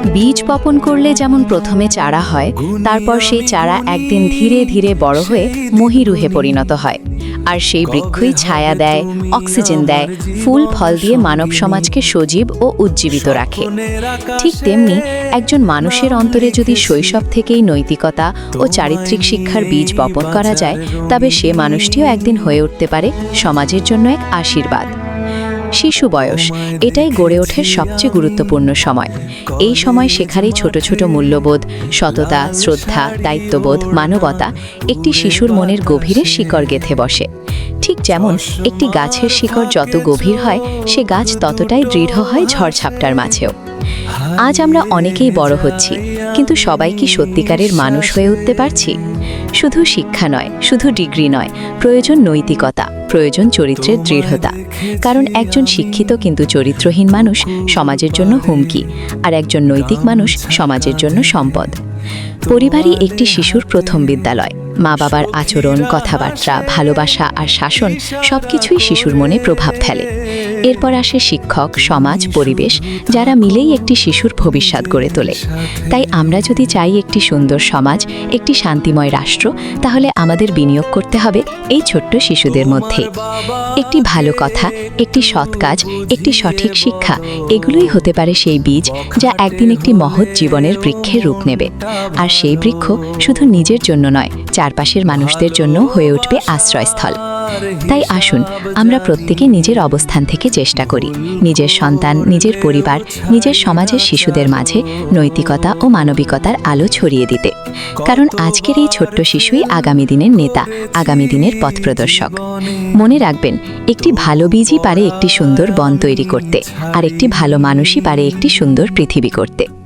বীজ বপন করলে যেমন প্রথমে চারা হয়, তারপর সেই চারা একদিন ধীরে ধীরে বড় হয়ে মহিরুহে পরিণত হয়। আর সেই বৃক্ষই ছায়া দেয়, অক্সিজেন দেয়, ফুল ফল দিয়ে মানব সমাজকে সজীব ও উজ্জীবিত রাখে। ঠিক তেমনি একজন মানুষের অন্তরে যদি শৈশব থেকেই নৈতিকতা ও চারিত্রিক শিক্ষার বীজ বপন করা যায়, তবে সে মানুষটিও একদিন হয়ে উঠতে পারে সমাজের জন্য এক আশীর্বাদ। শিশু বয়স, এটাই গড়ে ওঠে সবচেয়ে গুরুত্বপূর্ণ সময়। এই সময় শেখারই ছোট ছোট মূল্যবোধ, সততা, শ্রদ্ধা, দায়িত্ববোধ, মানবতা একটি শিশুর মনের গভীরে শিকড় গেঁথে বসে। ঠিক যেমন একটি গাছের শিকড় যত গভীর হয়, সে গাছ ততটাই দৃঢ় হয় ঝড়ঝাপটার মাঝেও। আজ আমরা অনেকেই বড় হচ্ছি, কিন্তু সবাই কি সত্যিকারের মানুষ হয়ে উঠতে পারছি? শুধু শিক্ষা নয়, শুধু ডিগ্রি নয়, প্রয়োজন নৈতিকতা, প্রয়োজন চরিত্রের দৃঢ়তা। কারণ একজন শিক্ষিত কিন্তু চরিত্রহীন মানুষ সমাজের জন্য হুমকি, আর একজন নৈতিক মানুষ সমাজের জন্য সম্পদ। পরিবারই একটি শিশুর প্রথম বিদ্যালয়। মা বাবার আচরণ, কথাবার্তা, ভালোবাসা আর শাসন সবকিছুই শিশুর মনে প্রভাব ফেলে। এরপর আসে শিক্ষক, সমাজ, পরিবেশ, যারা মিলেই একটি শিশুর ভবিষ্যৎ গড়ে তোলে। তাই আমরা যদি চাই একটি সুন্দর সমাজ, একটি শান্তিময় রাষ্ট্র, তাহলে আমাদের বিনিয়োগ করতে হবে এই ছোট্ট শিশুদের মধ্যে। একটি ভালো কথা, একটি সৎ কাজ, একটি সঠিক শিক্ষা, এগুলোই হতে পারে সেই বীজ যা একদিন একটি মহৎ জীবনের বৃক্ষের রূপ নেবে। আর সেই বৃক্ষ শুধু নিজের জন্য নয়, চারপাশের মানুষদের জন্য হয়ে উঠবে আশ্রয়স্থল। তাই আসুন আমরা প্রত্যেকে নিজের অবস্থান থেকে চেষ্টা করি নিজের সন্তান, নিজের পরিবার, নিজের সমাজের শিশুদের মাঝে নৈতিকতা ও মানবিকতার আলো ছড়িয়ে দিতে। কারণ আজকের এই ছোট্ট শিশুই আগামী দিনের নেতা, আগামী দিনের পথপ্রদর্শক। মনে রাখবেন, একটি ভালো বীজই পারে একটি সুন্দর বন তৈরি করতে, আর একটি ভালো মানুষই পারে একটি সুন্দর পৃথিবী করতে।